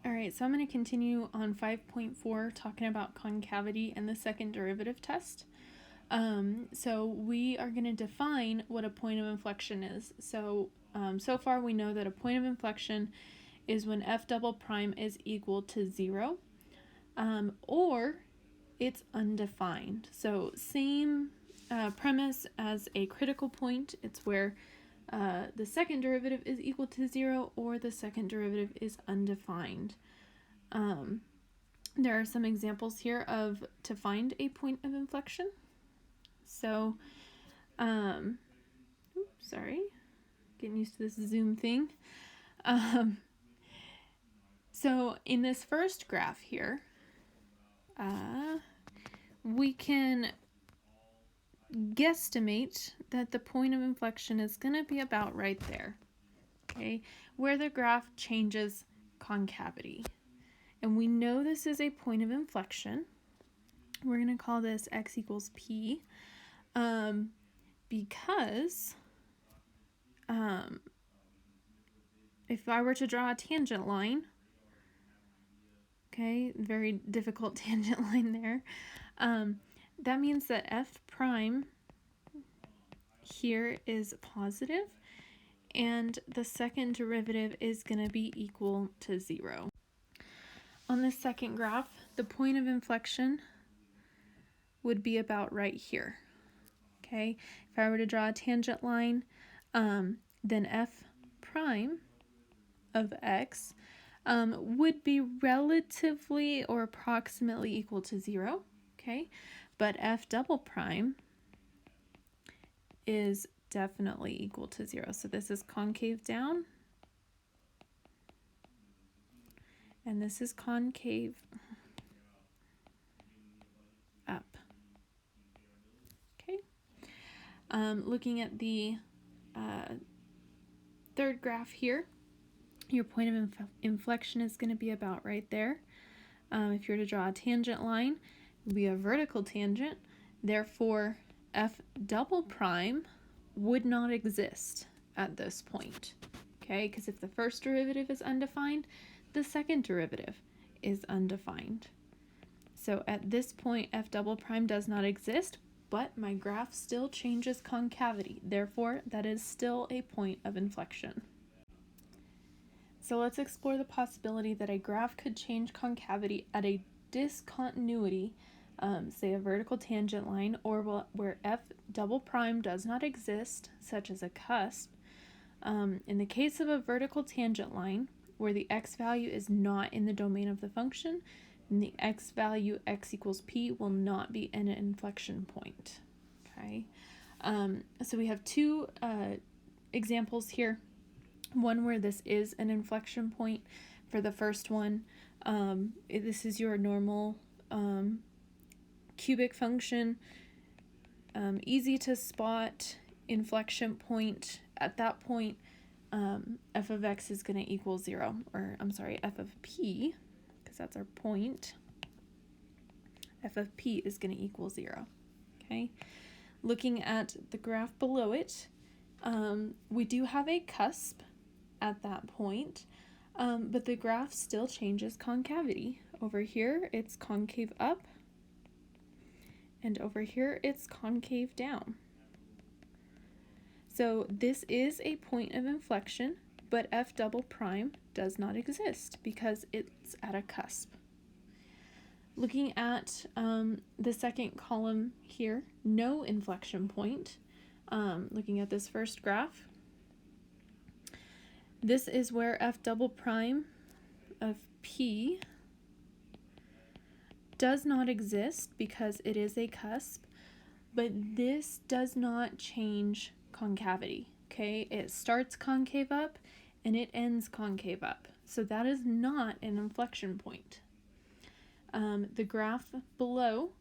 All right, so I'm going to continue on 5.4 talking about concavity and the second derivative test. So we are going to define what a point of inflection is. So far we know that a point of inflection is when f double prime is equal to 0, or it's undefined. So same premise as a critical point. It's where the second derivative is equal to 0 or the second derivative is undefined. There are some examples here of to find a point of inflection. So, sorry, getting used to this Zoom thing. So in this first graph here, we can guesstimate that the point of inflection is going to be about right there, okay, where the graph changes concavity. And we know this is a point of inflection. We're going to call this x equals p, because if I were to draw a tangent line, okay, very difficult tangent line there, that means that f prime here is positive, and the second derivative is going to be equal to 0. On the second graph, the point of inflection would be about right here. Okay, if I were to draw a tangent line, then f prime of x would be relatively or approximately equal to 0. Okay, but f double prime is definitely equal to 0. So this is concave down, and this is concave up. Okay. Looking at the third graph here, your point of inflection is going to be about right there. If you were to draw a tangent line, it would be a vertical tangent. Therefore, f double prime would not exist at this point. Okay, because if the first derivative is undefined, the second derivative is undefined. So at this point, f double prime does not exist, but my graph still changes concavity. Therefore, that is still a point of inflection. So let's explore the possibility that a graph could change concavity at a discontinuity, say a vertical tangent line, or where f double prime does not exist, such as a cusp. In the case of a vertical tangent line, where the x value is not in the domain of the function, then the x value x equals p will not be an inflection point. Okay, so we have two examples here. One where this is an inflection point. For the first one, this is your normal cubic function, easy to spot inflection point. At that point, f of x is going to equal 0, or I'm sorry, f of p, because that's our point. F of p is going to equal 0. Okay. Looking at the graph below it, we do have a cusp at that point, but the graph still changes concavity. Over here, it's concave up, and over here, it's concave down. So this is a point of inflection, but f double prime does not exist because it's at a cusp. Looking at the second column here, no inflection point. Looking at this first graph, this is where f double prime of p does not exist because it is a cusp, but this does not change concavity. Okay, it starts concave up and it ends concave up. So that is not an inflection point. The graph below,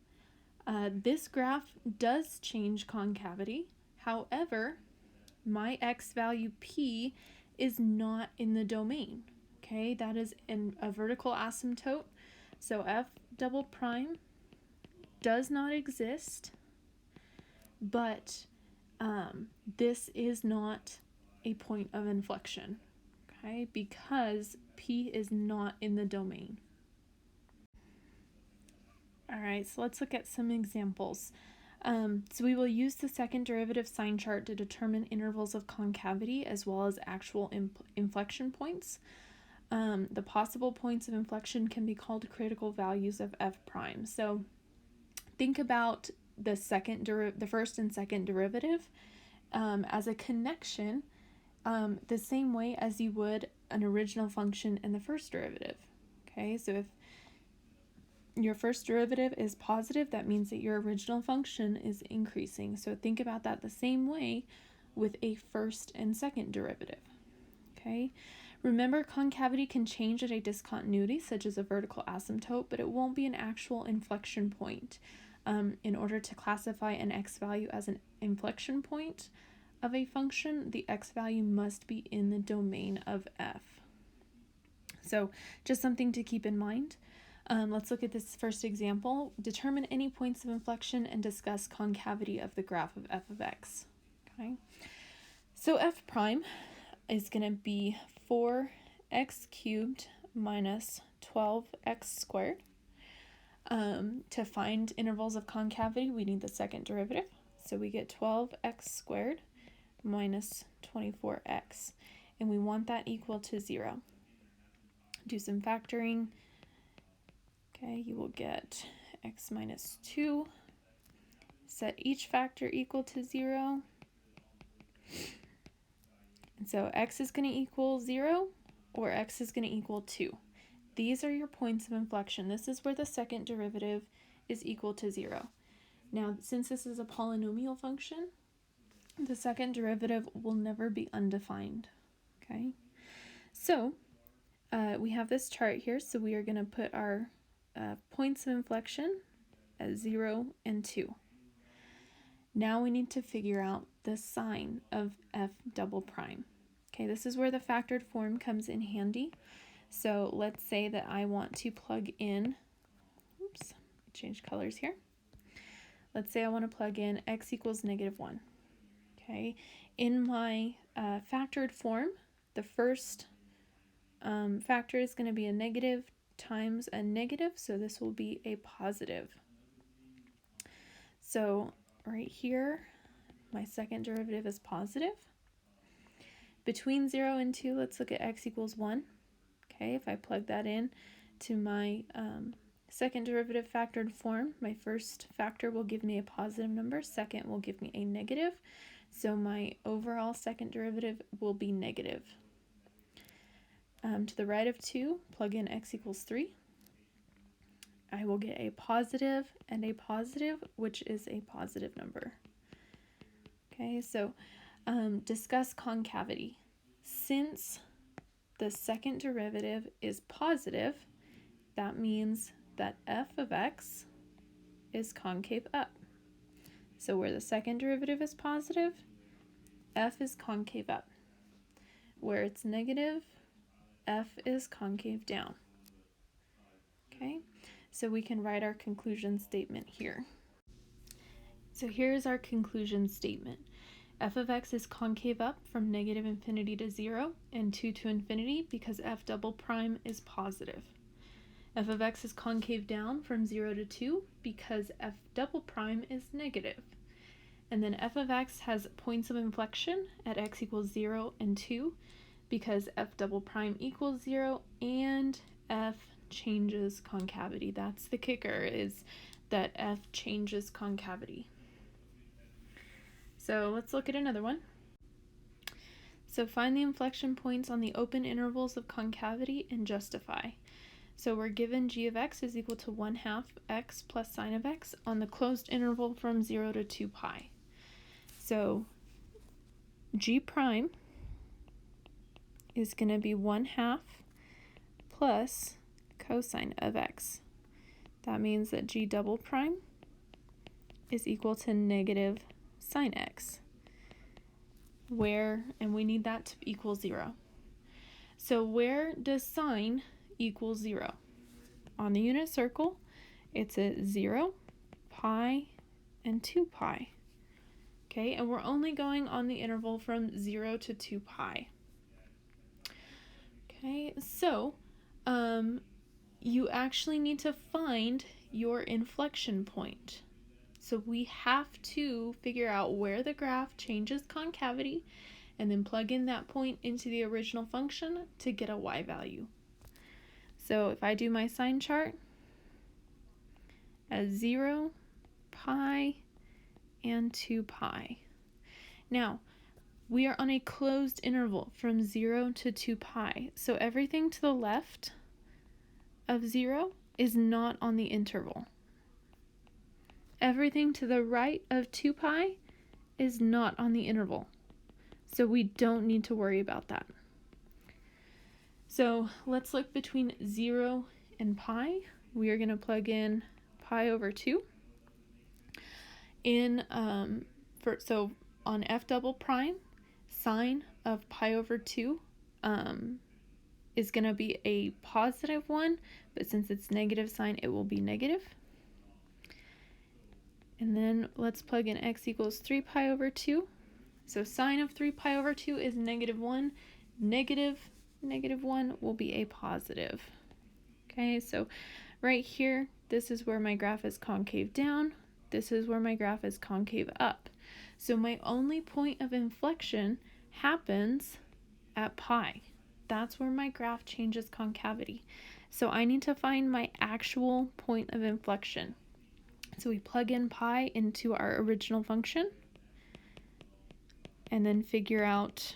this graph does change concavity. However, my x value p is not in the domain. Okay, that is in a vertical asymptote. So f double prime does not exist, but this is not a point of inflection. okay, because p is not in the domain. All right, so let's look at some examples. So we will use the second derivative sign chart to determine intervals of concavity as well as actual inflection points. The possible points of inflection can be called critical values of f prime. So think about the first and second derivative as a connection, the same way as you would an original function in the first derivative. Okay, so if your first derivative is positive, that means that your original function is increasing. So think about that the same way with a first and second derivative. Okay, remember concavity can change at a discontinuity, such as a vertical asymptote, but it won't be an actual inflection point. In order to classify an x value as an inflection point of a function, the x value must be in the domain of f. So just something to keep in mind. Let's look at this first example. Determine any points of inflection and discuss concavity of the graph of f of x. Okay, so f prime is going to be 4x cubed minus 12x squared. To find intervals of concavity, we need the second derivative. So we get 12x squared minus 24x, and we want that equal to 0. Do some factoring. Okay, you will get x minus 2. Set each factor equal to 0. And so x is going to equal 0 or x is going to equal 2. These are your points of inflection. This is where the second derivative is equal to 0. Now, since this is a polynomial function, the second derivative will never be undefined. Okay, so we have this chart here, so we are going to put our points of inflection as 0 and 2. Now we need to figure out the sign of f double prime. Okay, this is where the factored form comes in handy. So let's say that I want to plug in, change colors here. Let's say I want to plug in x equals -1. Okay, in my factored form, the first factor is going to be a negative times a negative, so this will be a positive. So right here, my second derivative is positive. Between 0 and 2, let's look at x equals 1. Okay, if I plug that in to my second derivative factored form, my first factor will give me a positive number, second will give me a negative, so my overall second derivative will be negative. To the right of 2, plug in x equals 3. I will get a positive and a positive, which is a positive number. Okay, so discuss concavity. Since the second derivative is positive, that means that f of x is concave up. So where the second derivative is positive, f is concave up. Where it's negative, f is concave down. Okay, so we can write our conclusion statement here. So here's our conclusion statement. F of x is concave up from -infinity to 0 and 2 to infinity because f double prime is positive. F of x is concave down from 0 to 2 because f double prime is negative. And then f of x has points of inflection at x equals 0 and 2 because f double prime equals 0 and f changes concavity. That's the kicker, is that f changes concavity. So let's look at another one. So find the inflection points on the open intervals of concavity and justify. So we're given g of x is equal to 1/2 x plus sine of x on the closed interval from 0 to 2 pi. So g prime is going to be 1/2 plus cosine of x. That means that g double prime is equal to negative sine x, and we need that to equal 0. So where does sine equal 0? On the unit circle, it's at 0, pi, and 2 pi. Okay, and we're only going on the interval from 0 to 2 pi. Okay, so you actually need to find your inflection point. So we have to figure out where the graph changes concavity and then plug in that point into the original function to get a y value. So if I do my sign chart as 0, pi, and 2 pi. Now, we are on a closed interval from 0 to 2 pi, so everything to the left of 0 is not on the interval. Everything to the right of 2 pi is not on the interval, so we don't need to worry about that. So let's look between 0 and pi. We are going to plug in pi over 2. So on f double prime, sine of pi over 2 is going to be a positive 1, but since it's negative sign, it will be negative. And then let's plug in x equals 3 pi over 2. So sine of 3 pi over 2 is negative 1. Negative 1 will be a positive. Okay, so right here, this is where my graph is concave down. This is where my graph is concave up. So my only point of inflection happens at pi. That's where my graph changes concavity. So I need to find my actual point of inflection. So we plug in pi into our original function and then figure out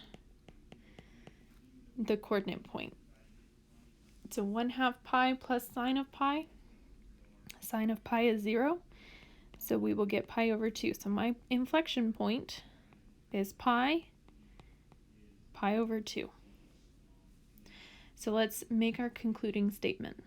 the coordinate point. So 1/2 pi plus sine of pi. Sine of pi is 0. So we will get pi over 2. So my inflection point is pi over 2. So let's make our concluding statement.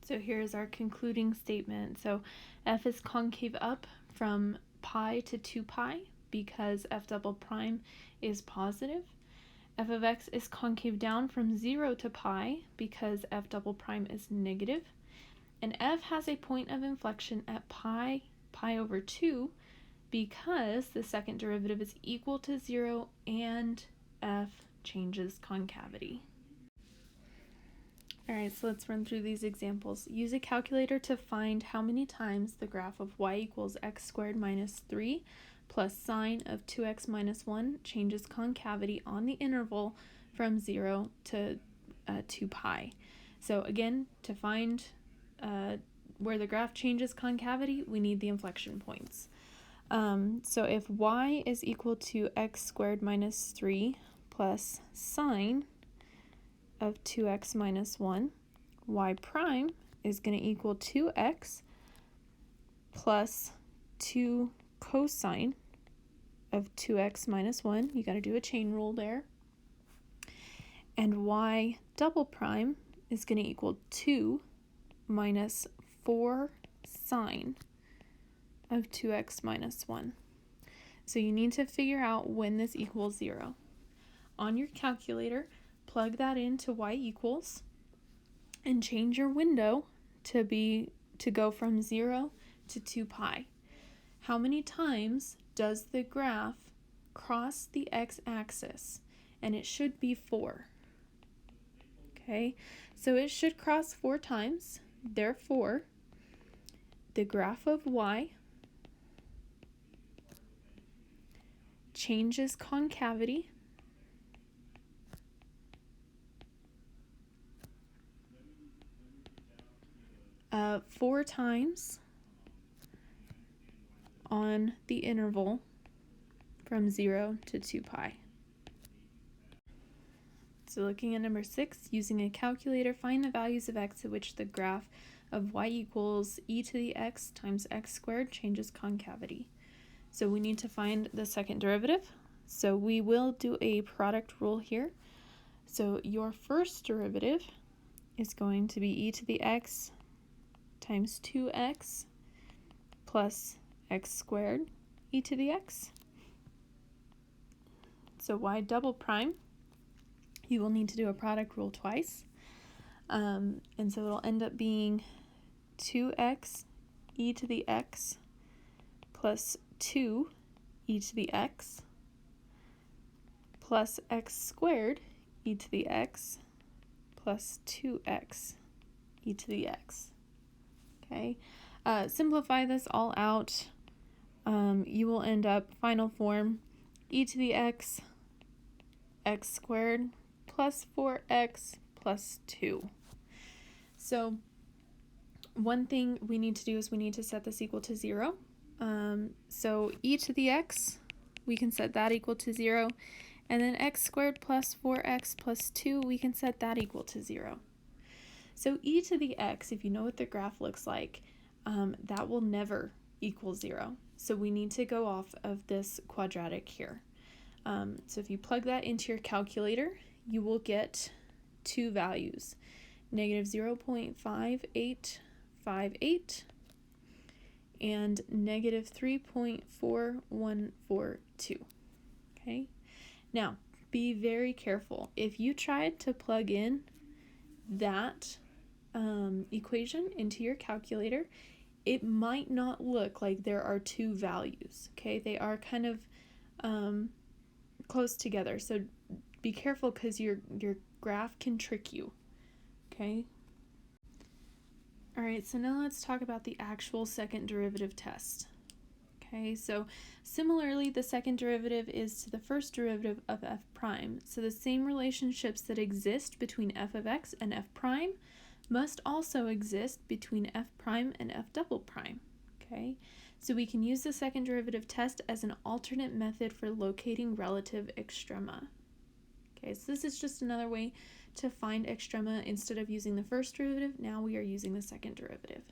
So here's our concluding statement. So f is concave up from pi to 2 pi because f double prime is positive. F of x is concave down from 0 to pi because f double prime is negative. And f has a point of inflection at pi over 2 because the second derivative is equal to 0 and f changes concavity. Alright, so let's run through these examples. Use a calculator to find how many times the graph of y equals x squared minus 3 plus sine of 2x minus 1 changes concavity on the interval from 0 to 2 pi. So again, to find where the graph changes concavity, we need the inflection points. So if y is equal to x squared minus 3 plus sine of 2x minus 1, y prime is going to equal 2x plus 2 cosine of 2x minus 1. You got to do a chain rule there. And y double prime is going to equal 2 minus 4 sine of 2x minus 1. So you need to figure out when this equals 0. On your calculator, plug that into y equals and change your window to go from 0 to 2 pi. How many times does the graph cross the x-axis? And it should be 4. Okay, so it should cross 4 times. Therefore, the graph of y changes concavity four times on the interval from 0 to 2 pi. So looking at number 6, using a calculator, find the values of x at which the graph of y equals e to the x times x squared changes concavity. So we need to find the second derivative. So we will do a product rule here. So your first derivative is going to be e to the x times 2x plus x squared e to the x. So y double prime, you will need to do a product rule twice. And so it'll end up being 2x e to the x plus 2 e to the x plus x squared e to the x plus 2x e to the x. Okay, simplify this all out. You will end up final form e to the x squared plus 4x plus 2. So one thing we need to do is we need to set this equal to 0. So e to the x, we can set that equal to 0. And then x squared plus 4x plus 2, we can set that equal to 0. So e to the x, if you know what the graph looks like, that will never equal 0. So we need to go off of this quadratic here. So if you plug that into your calculator, you will get two values, negative 0.5858 and negative 3.4142. Okay, now be very careful. If you tried to plug in that equation into your calculator, it might not look like there are two values. Okay, they are kind of close together, so be careful because your graph can trick you. Okay. All right, so now let's talk about the actual second derivative test. Okay, so similarly, the second derivative is to the first derivative of f prime. So the same relationships that exist between f of x and f prime must also exist between f prime and f double prime. Okay, so we can use the second derivative test as an alternate method for locating relative extrema. Okay, so this is just another way to find extrema. Instead of using the first derivative, now we are using the second derivative.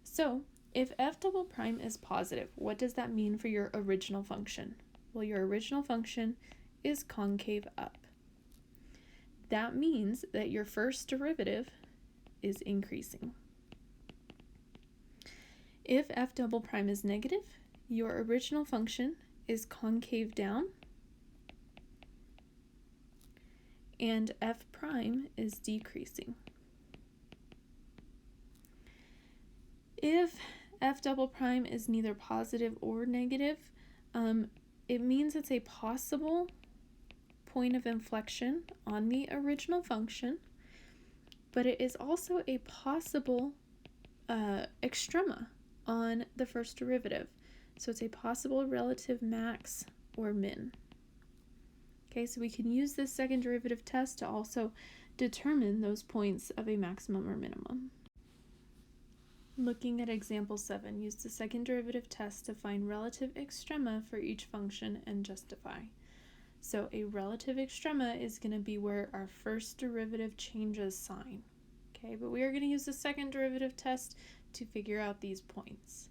So if f double prime is positive, what does that mean for your original function? Well, your original function is concave up. That means that your first derivative is increasing. If f double prime is negative, your original function is concave down, and f prime is decreasing. If f double prime is neither positive or negative, it means it's a possible point of inflection on the original function, but it is also a possible extrema on the first derivative. So it's a possible relative max or min. Okay, so we can use this second derivative test to also determine those points of a maximum or minimum. Looking at example 7, use the second derivative test to find relative extrema for each function and justify. So a relative extrema is going to be where our first derivative changes sign. Okay, but we are going to use the second derivative test to figure out these points.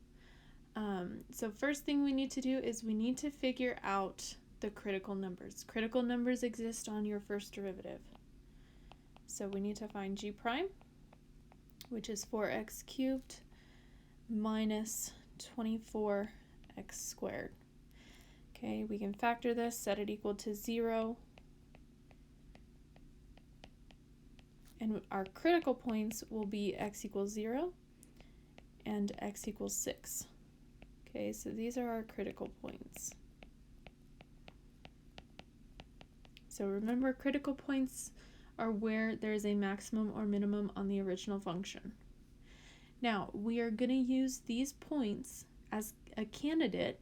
So first thing we need to do is we need to figure out the critical numbers. Critical numbers exist on your first derivative. So we need to find g prime, which is 4x cubed minus 24x squared. Okay, we can factor this, set it equal to 0. And our critical points will be x equals 0 and x equals 6. Okay, so these are our critical points. So remember, critical points are where there is a maximum or minimum on the original function. Now, we are going to use these points as a candidate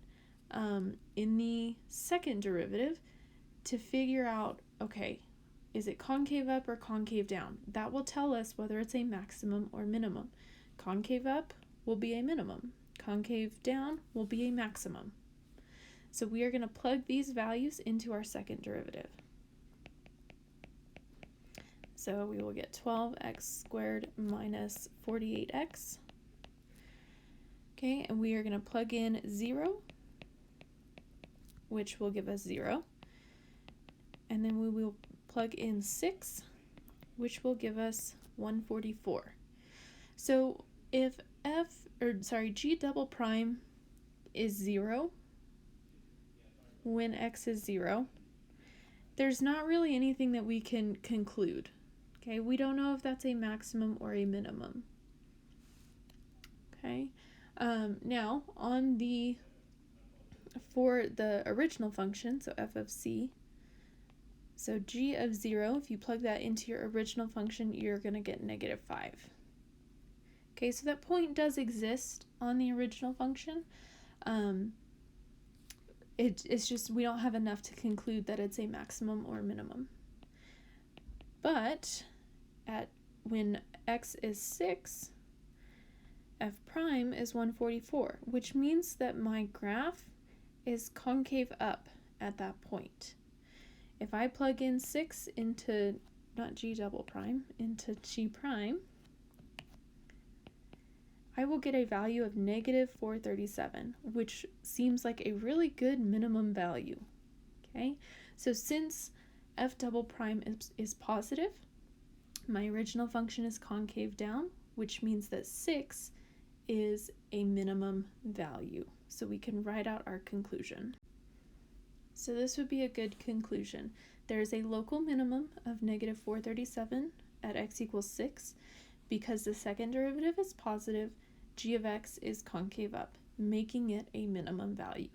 in the second derivative to figure out, okay, is it concave up or concave down? That will tell us whether it's a maximum or minimum. Concave up will be a minimum. Concave down will be a maximum. So we are going to plug these values into our second derivative. So we will get 12x squared minus 48x. Okay, and we are going to plug in 0, which will give us 0. And then we will plug in 6, which will give us 144. So if g double prime is 0 when x is 0, there's not really anything that we can conclude. Okay, we don't know if that's a maximum or a minimum. Okay, now for the original function, so f of c, So g of 0, if you plug that into your original function, you're going to get -5. Okay, so that point does exist on the original function. It's just we don't have enough to conclude that it's a maximum or minimum. But when x is 6, f prime is 144, which means that my graph is concave up at that point. If I plug in 6 into, not g double prime, into g prime, I will get a value of -437, which seems like a really good minimum value. Okay, so since f double prime is positive, my original function is concave down, which means that 6 is a minimum value. So we can write out our conclusion. So this would be a good conclusion. There is a local minimum of -437 at x equals 6. Because the second derivative is positive, g of x is concave up, making it a minimum value.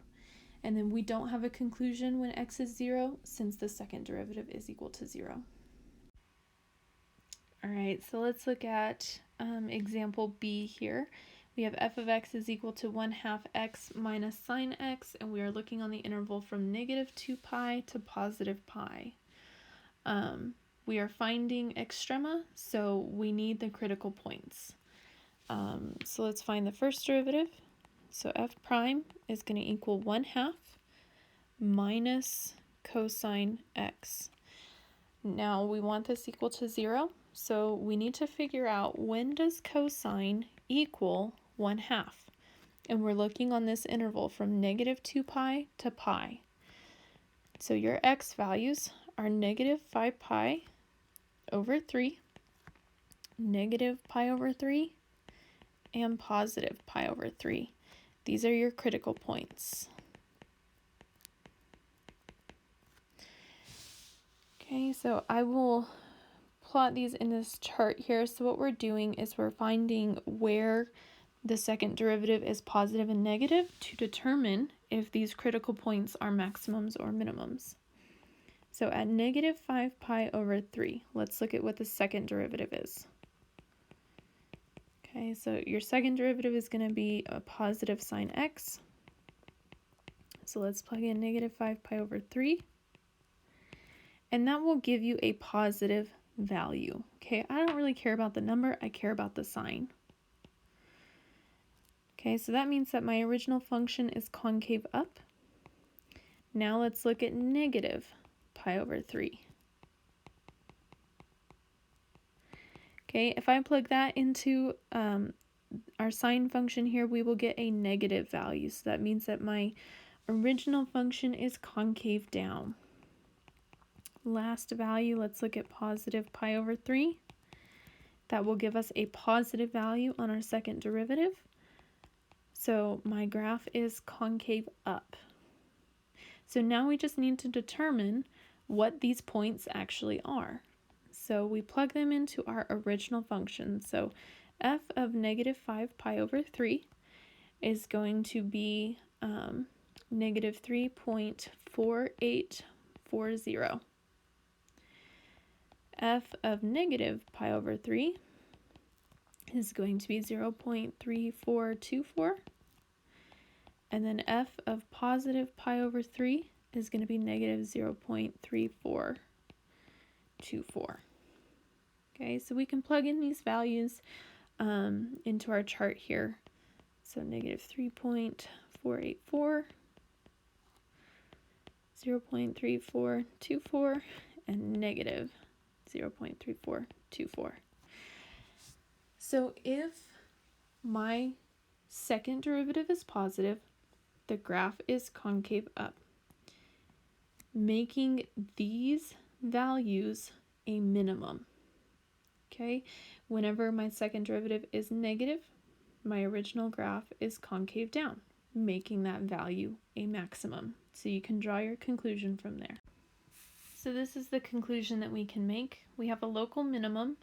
And then we don't have a conclusion when x is 0, since the second derivative is equal to 0. All right, so let's look at example B here. We have f of x is equal to 1/2 x minus sine x, and we are looking on the interval from -2 pi to +pi. We are finding extrema, so we need the critical points. So let's find the first derivative. So f prime is going to equal 1/2 minus cosine x. Now we want this equal to 0, so we need to figure out when does cosine equal 1/2. And we're looking on this interval from -2 pi to pi. So your x values are -5 pi over 3, -pi over 3, and +pi over 3. These are your critical points. Okay, so I will plot these in this chart here. So what we're doing is we're finding where the second derivative is positive and negative to determine if these critical points are maximums or minimums. So at -5 pi over 3, let's look at what the second derivative is. Okay, so your second derivative is going to be a positive sine x. So let's plug in -5 pi over 3. And that will give you a positive value. Okay, I don't really care about the number, I care about the sign. Okay, so that means that my original function is concave up. Now let's look at -pi over 3. Okay, if I plug that into our sine function here, we will get a negative value. So that means that my original function is concave down. Last value, let's look at +pi over 3. That will give us a positive value on our second derivative. So my graph is concave up. So now we just need to determine what these points actually are. So we plug them into our original function. So f of -5 pi over 3 is going to be -3.4840. F of -pi over 3 is going to be 0.3424. And then f of +pi over 3 is going to be -0.3424. Okay, so we can plug in these values into our chart here. So -3.484, 0.3424, and -0.3424. So if my second derivative is positive, the graph is concave up, making these values a minimum. Okay, whenever my second derivative is negative, my original graph is concave down, making that value a maximum. So you can draw your conclusion from there. So this is the conclusion that we can make. We have a local minimum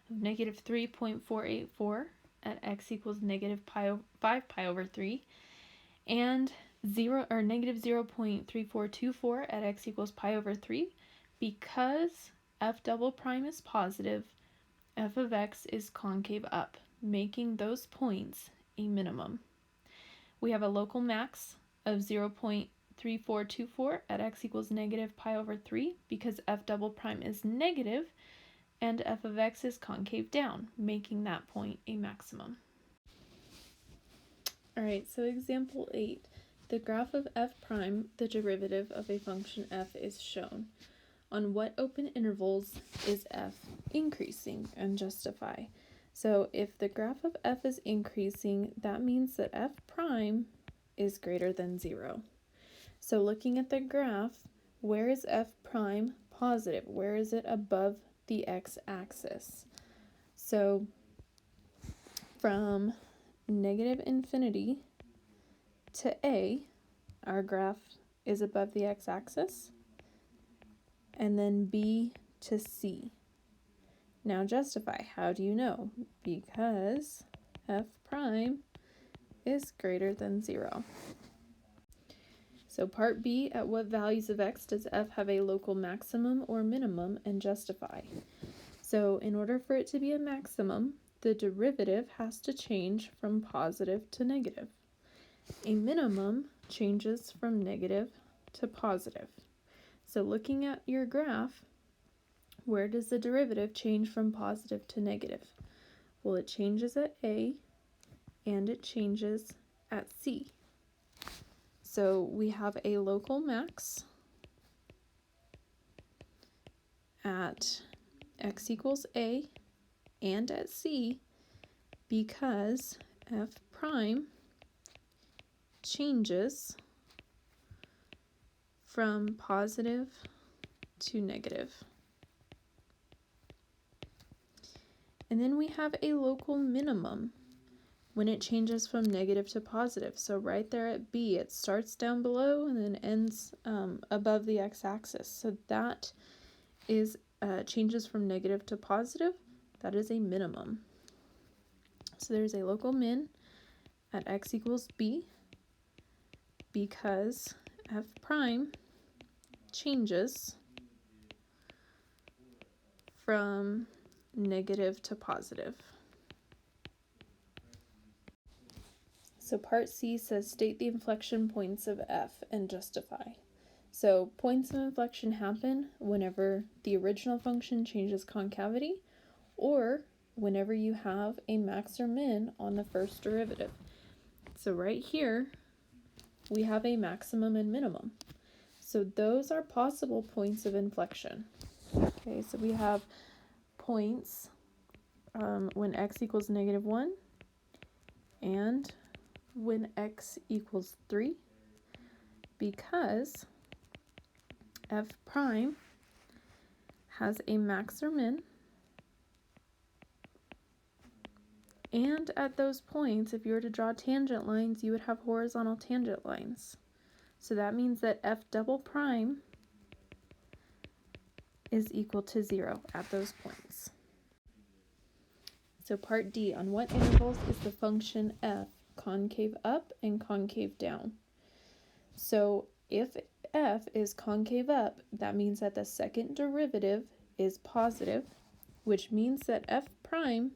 of -3.484 at x equals -5 pi over 3, and -0.3424 at x equals pi over 3, Because f double prime is positive, f of x is concave up, making those points a minimum. We have a local max of 0.3424 at x equals negative pi over 3 because f double prime is negative and f of x is concave down, making that point a maximum. Alright, so example 8. The graph of f prime, the derivative of a function f, is shown. On what open intervals is f increasing, and justify. So if the graph of f is increasing, that means that f prime is greater than 0. So looking at the graph, where is f prime positive? Where is it above the x-axis? So from negative infinity to a, our graph is above the x-axis, and then b to c. Now justify. How do you know? Because f prime is greater than 0. So part B, at what values of x does f have a local maximum or minimum, and justify. So in order for it to be a maximum, the derivative has to change from positive to negative. A minimum changes from negative to positive. So looking at your graph, where does the derivative change from positive to negative? Well, it changes at A and it changes at C. So we have a local max at x equals A and at C because f prime changes from positive to negative. And then we have a local minimum when it changes from negative to positive. So right there at B, it starts down below and then ends above the x-axis. So that is changes from negative to positive. That is a minimum. So there's a local min at x equals B because f prime changes from negative to positive. So part C says state the inflection points of f and justify. So points of inflection happen whenever the original function changes concavity or whenever you have a max or min on the first derivative. So right here, we have a maximum and minimum. So those are possible points of inflection. Okay, so we have points when x equals negative 1 and when x equals 3 because f prime has a max or min, and at those points, if you were to draw tangent lines, you would have horizontal tangent lines. So that means that f double prime is equal to 0 at those points. So part D, on what intervals is the function f concave up and concave down? So if f is concave up, that means that the second derivative is positive, which means that f prime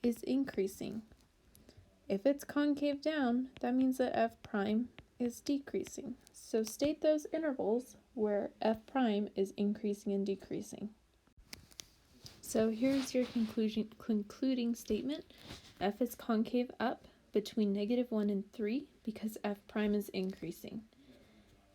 is increasing. If it's concave down, that means that f prime is decreasing. So state those intervals where f prime is increasing and decreasing. So here's your concluding statement. F is concave up between negative 1 and 3 because f prime is increasing.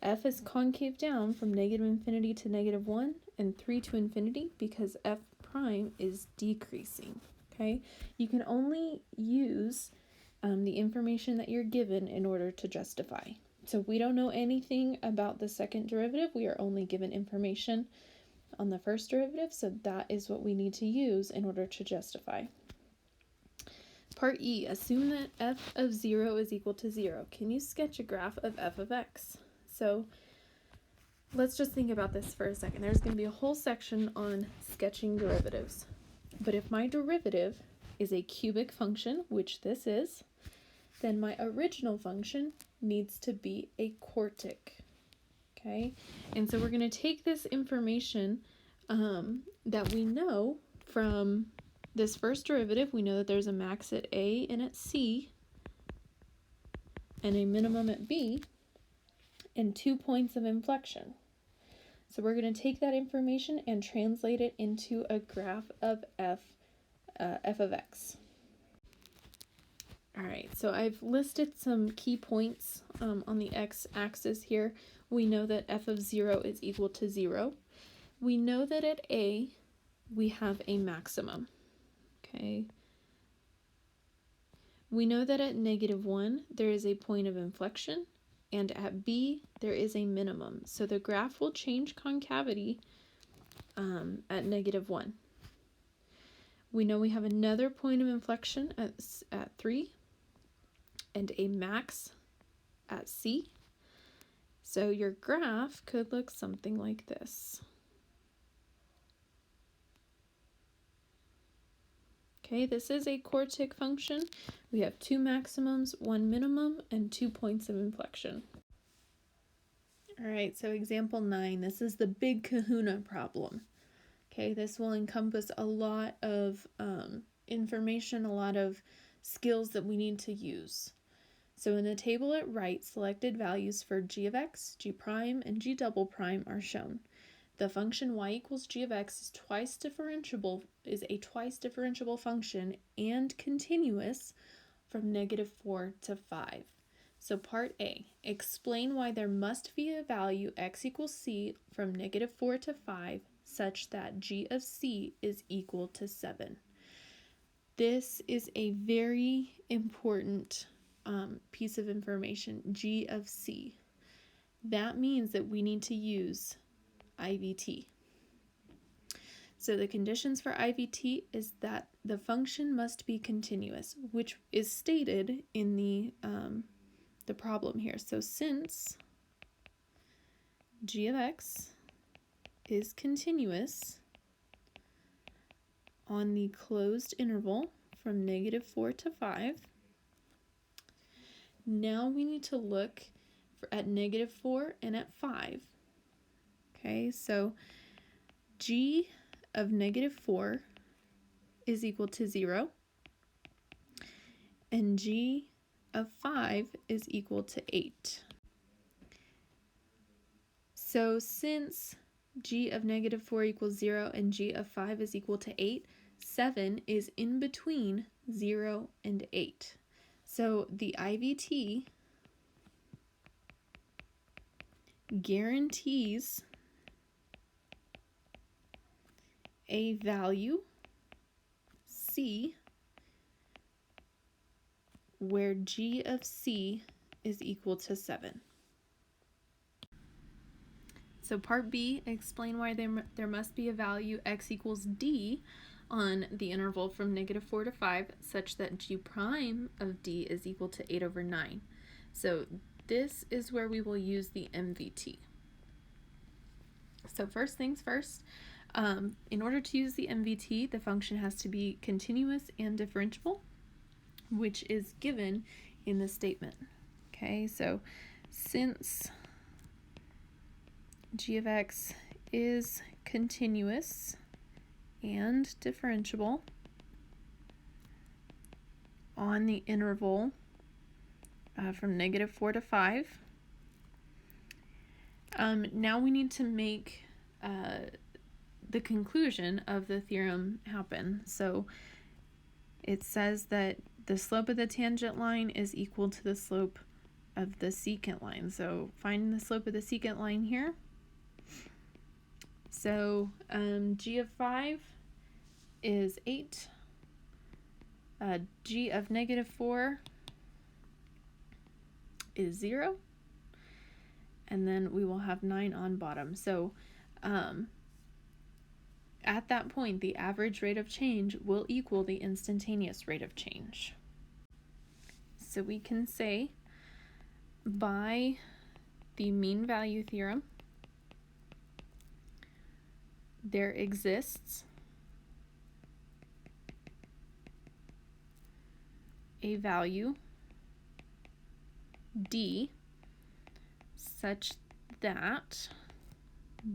F is concave down from negative infinity to negative 1 and 3 to infinity because f prime is decreasing. Okay, you can only use the information that you're given in order to justify. So we don't know anything about the second derivative. We are only given information on the first derivative, so that is what we need to use in order to justify. Part E, assume that f of 0 is equal to 0. Can you sketch a graph of f of x? So let's just think about this for a second. There's going to be a whole section on sketching derivatives. But if my derivative is a cubic function, which this is, then my original function needs to be a quartic. Okay, and so we're going to take this information that we know from this first derivative. We know that there's a max at A and at C and a minimum at B and 2 points of inflection. So we're going to take that information and translate it into a graph of f of x. All right, so I've listed some key points on the x-axis here. We know that f of 0 is equal to 0. We know that at A, we have a maximum, okay? We know that at -1, there is a point of inflection, and at B, there is a minimum. So the graph will change concavity at -1. We know we have another point of inflection at 3, and a max at C. So your graph could look something like this. Okay, this is a quartic function. We have 2 maximums, 1 minimum, and 2 points of inflection. All right, so example 9, this is the big kahuna problem. Okay, this will encompass a lot of information, a lot of skills that we need to use. So in the table at right, selected values for g of x, g prime, and g double prime are shown. The function y equals g of x is a twice differentiable function and continuous from -4 to 5. So part A, explain why there must be a value x equals c from -4 to 5 such that g of c is equal to 7. This is a very important piece of information, g of c. That means that we need to use IVT. So the conditions for IVT is that the function must be continuous, which is stated in the problem here. So since g of x is continuous on the closed interval from -4 to 5, now we need to look at -4 and at 5. Okay, so g of -4 is equal to 0, and g of 5 is equal to 8. So since g of -4 equals 0 and g of 5 is equal to 8, 7 is in between 0 and 8. So the IVT guarantees a value c where g of c is equal to 7. So part B, explain why there must be a value x equals d on the interval from -4 to 5 such that g prime of d is equal to 8/9. So this is where we will use the MVT. So first things first, in order to use the MVT, the function has to be continuous and differentiable, which is given in the statement. Okay, so since g of x is continuous and differentiable on the interval from -4 to 5, now we need to make the conclusion of the theorem happen. So it says that the slope of the tangent line is equal to the slope of the secant line. So find the slope of the secant line here. So g of 5 is 8. G of -4 is 0. And then we will have 9 on bottom. So at that point, the average rate of change will equal the instantaneous rate of change. So we can say by the mean value theorem, there exists a value d such that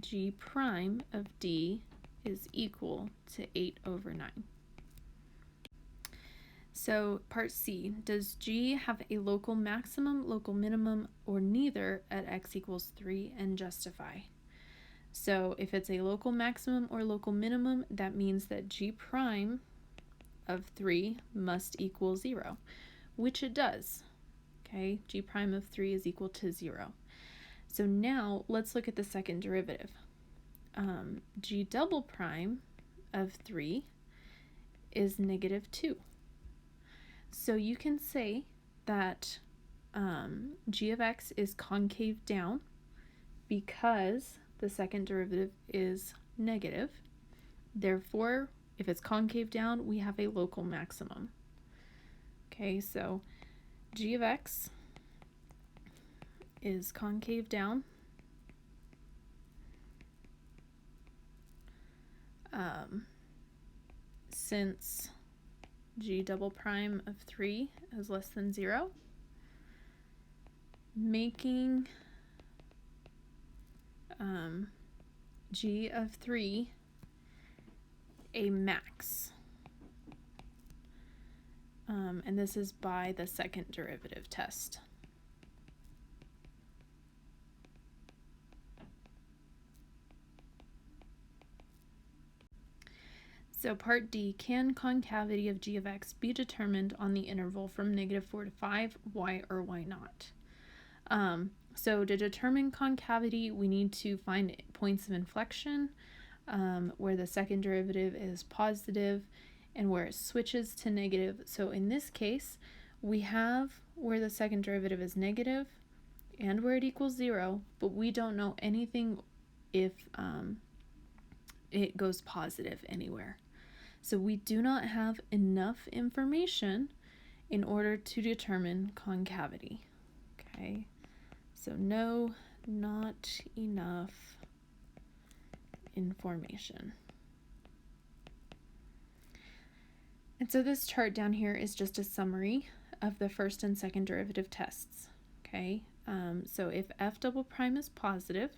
g prime of d is equal to 8/9. So part C, does g have a local maximum, local minimum, or neither at x equals 3 and justify? So if it's a local maximum or local minimum, that means that g prime of 3 must equal 0, which it does. Okay, g prime of 3 is equal to 0. So now let's look at the second derivative. G double prime of 3 is -2. So you can say that g of x is concave down because the second derivative is negative. Therefore, if it's concave down, we have a local maximum. Okay, so g of x is concave down. Since g double prime of 3 is less than 0, making g of 3 a max. And this is by the second derivative test. So part D, can concavity of g of x be determined on the interval from -4 to 5? Why or why not? So to determine concavity, we need to find points of inflection where the second derivative is positive and where it switches to negative. So in this case, we have where the second derivative is negative and where it equals 0, but we don't know anything if it goes positive anywhere. So we do not have enough information in order to determine concavity. Okay, so no, not enough information. And so this chart down here is just a summary of the first and second derivative tests. Okay, so if f double prime is positive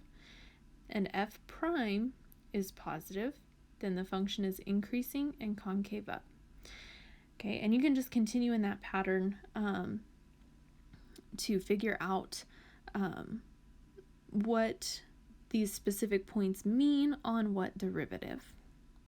and f prime is positive, then the function is increasing and concave up. Okay, and you can just continue in that pattern to figure out what these specific points mean on what derivative.